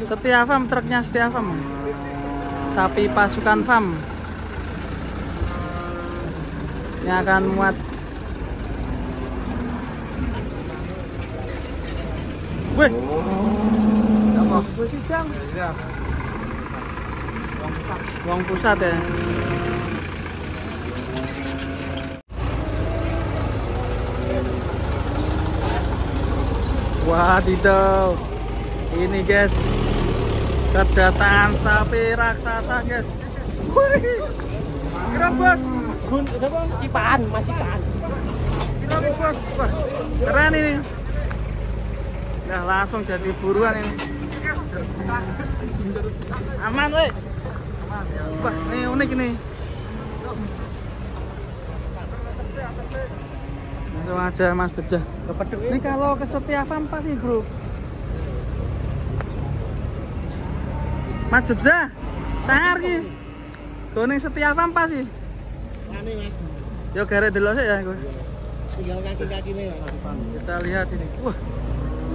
Setia Farm, truknya Setia Farm. Sapi pasukan farm. Ini akan muat. Wih. Apa? Wih sidang. Iya. Wong pusat ya. Wadidaw. Ini guys, kedatangan sapi raksasa guys. Wih. Kira bos. Masih paan. Kira bos. Wah, keren ini. Nah langsung jadi buruan ini. Aman weh. Wah ini unik ini. Langsung aja Mas Bejo. Ini kalau ke Setia Farm apa sih bro? Mas Jebza, sahar ki. Kuning Setia Farm apa sih? Ane Mas. Yo garek delok sik ya gue. Tinggal kaki-kakine Mas. Kita lihat ini. Wah.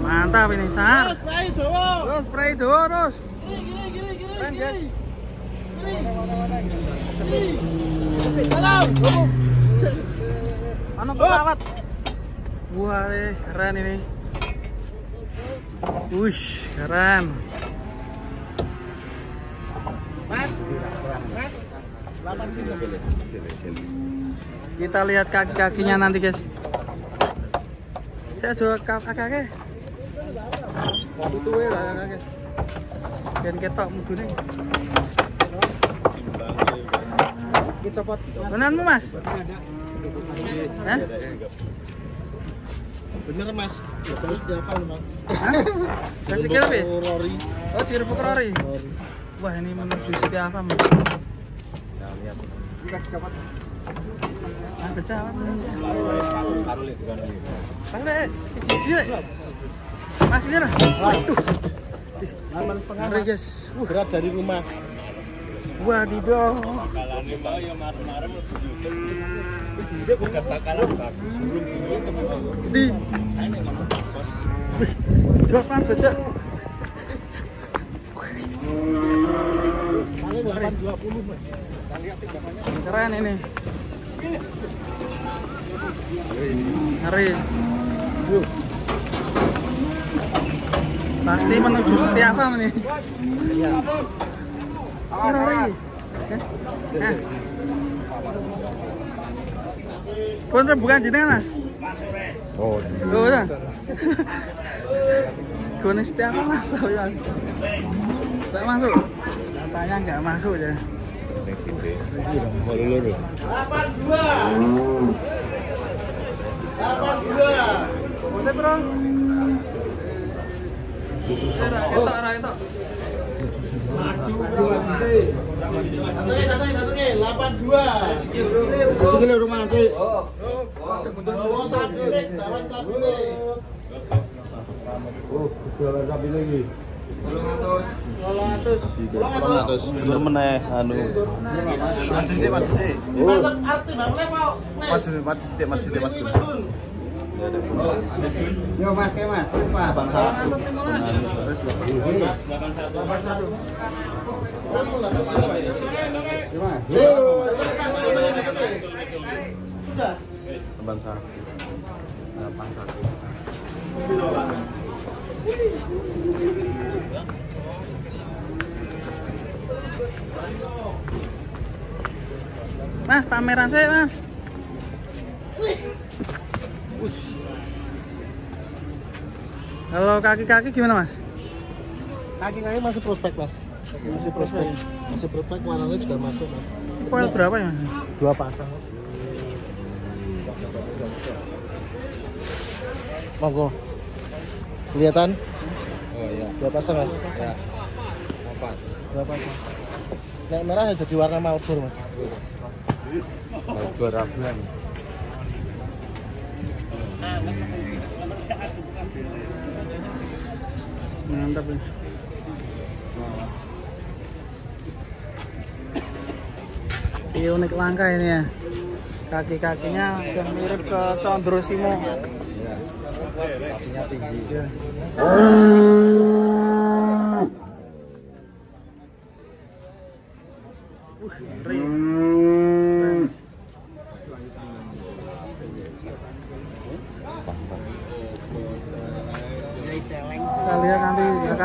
Mantap ini sahar. Spray dawa. Terus spray dawa terus. Gini. Keren guys. Halo. Mana pesawat? Wah, keren ini. Wih, keren. Mas. 8 sini. Kita lihat kaki-kakinya nanti guys. Saya jual kakak. Tutuwe lah kakak. Dan ketok mudune. Dicopot. Benarmu Mas? Hah? Bener Mas. Terus diapa lu Mas? Hah? Kasih kira be? Rory. Oh, Dirubuk Rory. Wah, ini menuju Setia Farm. Nah, lihat. Kita dicopot. Ah, baca apa? Taruh di kanan. Mas, siji. Mas lihat. Waduh. Aman setengah Ngeri guys. Berat dari rumah. Wadidaw. Bakalannya Mbak ya marem-marem lebih YouTube. Dia bukan bakalan bagus, burung dulu. Di. Wih, jos Mas baca. Paling 820 Mas. Keren ini. Ngeri. Pasti menuju Setia Farm nih. Iya. Ngeri. Nah. Kontra bukan jenengan Mas. Oh, Go udah. Gue Setia Farm masuk ya. Nggak masuk. Katanya nggak masuk ya. 82. 82. Boleh bro. Itu. Maju. Datangnya 82. Segini rumah cuy. Bawa sapi nih, bawa sapi nih. Jualan sapi lagi. 800. Bener meneh anu. Maju sithik. Arti bangunnya mau. Maju sithik Mas. Yo Mas, Mas. Bangsa. Sudah. Bangsa. Mas, pameran saya Mas. Kalau kaki-kaki gimana Mas? Kaki-kaki masih prospek Mas. Masih prospek warnanya juga masuk Mas. Poil berapa ya Mas? 2 pasang Mas. Monggo. Kelihatan? Oh iya. 2 pasang Mas. Ya. 4. 2 pasang. Nek merah ya jadi warna Marlboro Mas. Marlboro Rabuan. Mantap ya. Ini unik langka ini ya. Kaki-kakinya udah mirip ke Condrosimo. Iya. Kakinya tinggi. Ya.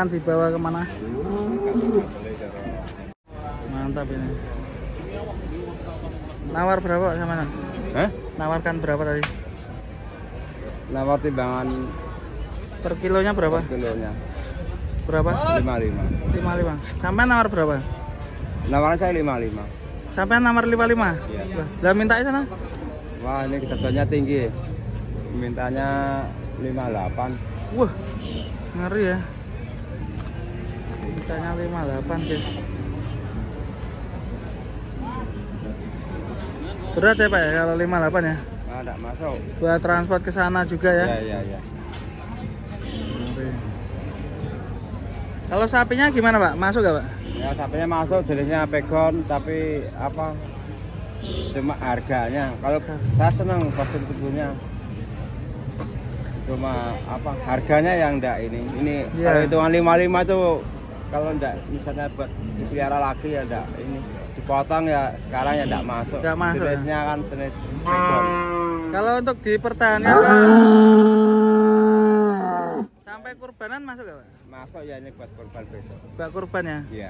akan dibawa kemana? Mantap ini. Nawar berapa sama Nan? Hah? Nawarkan berapa tadi? Nawar timbangan Per kilonya berapa? kilonya Berapa? 55. 55. Sampai nawar berapa? Nawaran saya 55. Sampai nomor 55? Iya. Lah minta sana? Wah, ini ketentuannya tinggi. Mintanya 58. Wah, ngeri ya. Mintanya 58 guys. Berat ya Pak ya kalau 58 ya? Nah, enggak masuk. Buat transport ke sana juga ya? Ya. Ngeri. Kalau sapinya gimana Pak? Masuk gak Pak? Ya, sapinya masuk, jenisnya pegon, tapi apa? Cuma harganya. Kalau saya senang postur tubuhnya. Cuma apa? Harganya yang enggak ini. Ini Iya. kalau hitungan 55 tuh kalau enggak misalnya buat dipelihara lagi ya enggak ini. Dipotong ya sekarang ya enggak masuk. Nggak masuk, Jenisnya kan jenis pegon. Kalau untuk dipertahankan sampai kurbanan masuk gak Pak? Masuk ya ini buat korban besok. Buat kurban ya? Iya.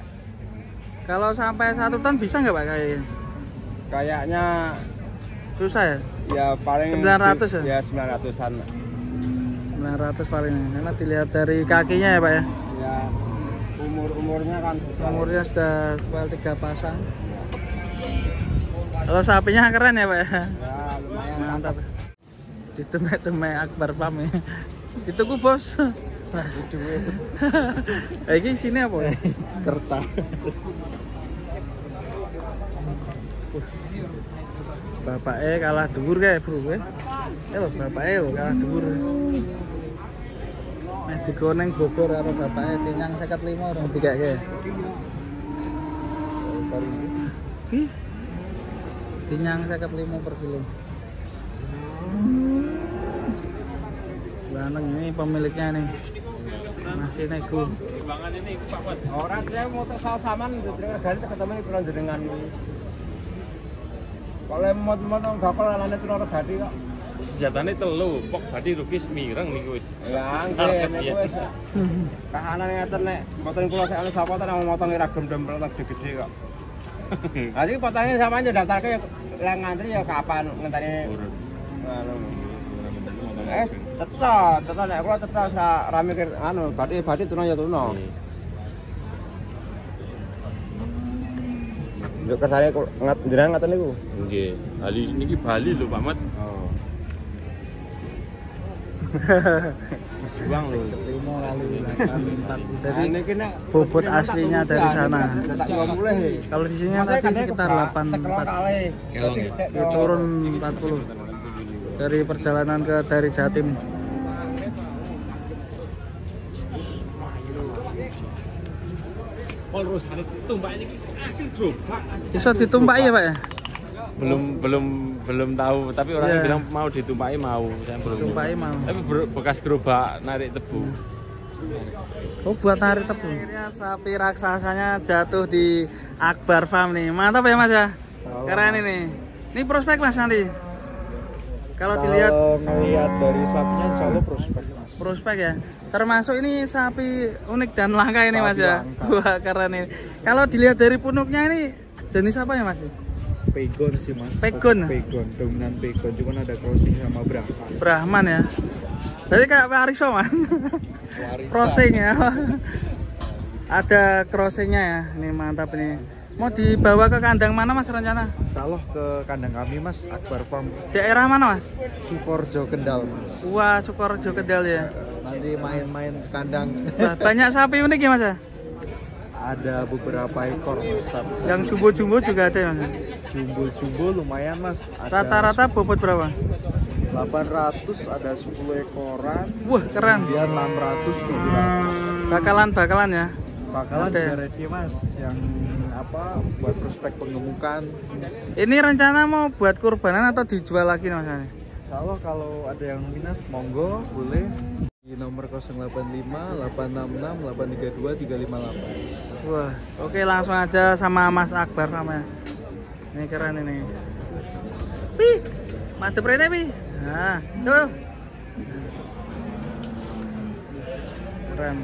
Kalau sampai 1 ton bisa nggak Pak kayaknya? Kayaknya Susah ya? ya paling 900 ya? Ya 900-an. 900 paling ya. Karena dilihat dari kakinya ya Pak ya? Ya umurnya kan besar. Umurnya sudah 3 pasang. Kalau sapinya keren ya Pak ya? Ya lumayan Mantap. Ditemek-temek Akbar Farm ya. Itu ku bos. Ini sini apa ya? Kertas. Bapaknya kalah dhuwur kayak bro ya. Lho bapaknya lho kalah dhuwur. Digoneng Bogor karo bapaknya tinyang 55 orang dikake. Ih. Tinyang 55 per kilo. Lanang ini pemiliknya nih. Masih nego. Orang saya motor saman jenengan gari ketemu kula jenengan. Kalau motong bakal alane turun gadi kok. Senjatane telu, pok badi rugi semireng niku wis. Ya nggih niku wis. Kahanan ngaten nek mboten kula sakjane sapa ta nang motonge ra gendem gede-gede kok. Ha iki potongnya sampean yo daftarke ya lang ngantri ya kapan ngenteni anu. Cetha nek kula cetha ra mikir anu badi tuna ya tuna. Yo kersane jenengan ngaten niku. Nggih. Bali niki Bali lho Pak Mat. Oh. Juang lho. 5 kali 8 dari Niki nek bobot aslinya dari sana. Kalau di sini tadi sekitar 84. kali. Kelong ya? Turun 40 dari perjalanan dari Jatim. Pol rusane tumbak niki asli drobak. Bisa ditumpaki ya Pak ya? Belum tahu, tapi orangnya Iya. bilang mau ditumpaki mau. Saya belum. Ditumpaki mau. Tapi bekas gerobak narik tebu. Oh buat tarik tebu. Akhirnya sapi raksasanya jatuh di Akbar Farm nih. Mantap ya Mas ya? Keren ini. Ini prospek Mas nanti. Kalau dilihat ngelihat dari sapinya insya Allah prospek Mas. prospek ya. Termasuk ini sapi unik dan langka ini Mas ya. Sapi langka. Wah keren ini. Kalau dilihat dari punuknya ini jenis apa ya Mas? Pegon sih Mas. Pegon? Pegon, dominan pegon. Cuman ada crossing sama Brahman. Brahman ya. Berarti kayak Wariso man. Warisan. Crossing ya. Ada crossingnya ya. Ini mantap ini. Mau dibawa ke kandang mana Mas rencana? Insya Allah ke kandang kami Mas, Akbar Farm Daerah mana Mas? Sukorjo Kendal Mas. Wah, Sukorejo Kendal ya. Nanti main-main ke kandang. Wah, banyak sapi unik ya Mas ya? Ada beberapa ekor Mas. Sapi-sapi. Yang jumbo-jumbo juga ada ya Mas? Jumbo-jumbo lumayan Mas. Ada Rata-rata bobot berapa? 800, ada 10 ekoran. Wah, keren. Kemudian 600, 700. Bakalan ya. Bakalan Ada ya? juga ready Mas, yang apa buat prospek pengemukan. Ini rencana mau buat kurbanan atau dijual lagi Mas? Insya Allah kalau ada yang minat, monggo boleh di nomor 085 866 832 358. Wah, oke langsung aja sama Mas Akbar namanya. Ini keren ini. Pi, madep rene pi. Nah, tuh. Keren.